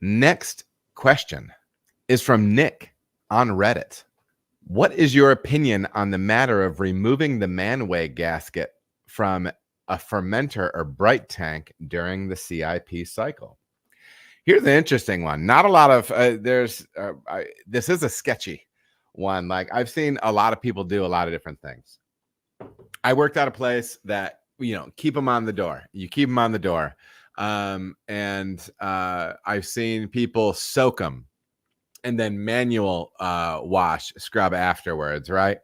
Next question is from Nick on Reddit. What is your opinion on the matter of removing the Manway gasket from a fermenter or bright tank during the CIP cycle? Here's an interesting one. Not a lot of this is a sketchy one. Like, I've seen a lot of people do a lot of different things. I worked at a place that, keep them on the door. You keep them on the door. And I've seen people soak them and then manual scrub afterwards, right?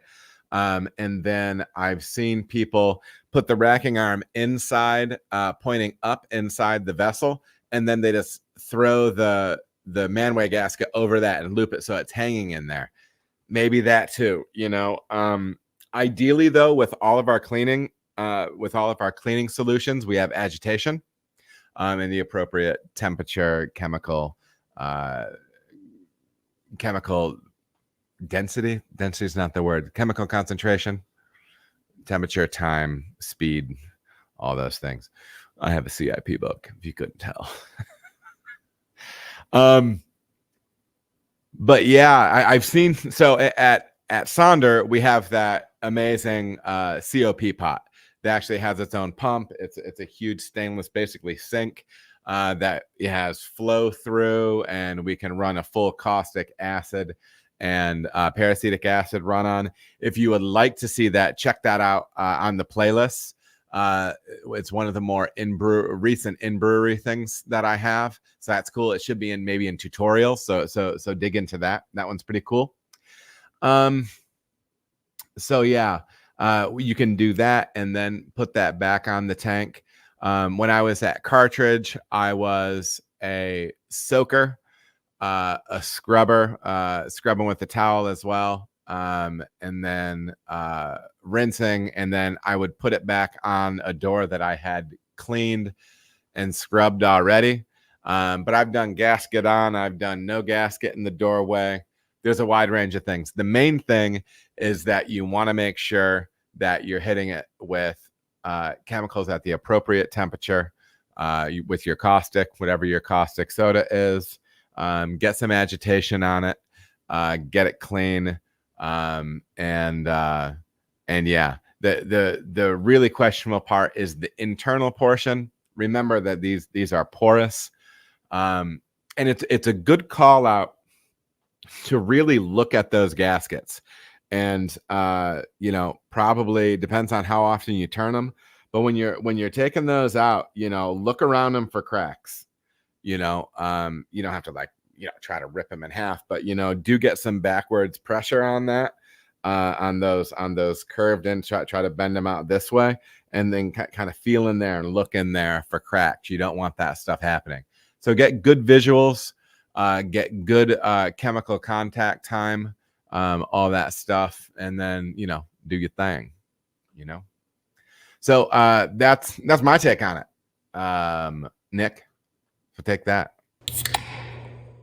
And then I've seen people put the racking arm inside, pointing up inside the vessel, and then they just throw the Manway gasket over that and loop it so it's hanging in there. Maybe that too, Ideally, though, with all of our cleaning solutions, we have agitation and the appropriate temperature, chemical density. Density is not the word. Chemical concentration, temperature, time, speed, all those things. I have a CIP book, if you couldn't tell. But yeah, I've seen, so at Sonder, we have that amazing COP pot that actually has its own pump. It's a huge stainless, basically sink that it has flow through, and we can run a full caustic acid and peracetic acid run on. If you would like to see that, check that out on the playlist. It's one of the more recent in brewery things that I have, so that's cool. It should be maybe in tutorials, so dig into that. That one's pretty cool. So yeah, you can do that and then put that back on the tank. When I was at Cartridge, I was a soaker, a scrubber, scrubbing with the towel as well. And then rinsing, and then I would put it back on a door that I had cleaned and scrubbed already. But I've done gasket on, I've done no gasket in the doorway. There's a wide range of things. The main thing is that you want to make sure that you're hitting it with chemicals at the appropriate temperature, with your caustic, whatever your caustic soda is. Get some agitation on it, get it clean. And yeah, the really questionable part is the internal portion. Remember that these are porous, and it's a good call out to really look at those gaskets. And probably depends on how often you turn them, but when you're taking those out, look around them for cracks. You don't have to try to rip them in half, but do get some backwards pressure on that, on those curved in, try to bend them out this way, and then kind of feel in there and look in there for cracks. You don't want that stuff happening. So get good visuals, get good chemical contact time, all that stuff, and then do your thing. So that's my take on it. Nick, so take that.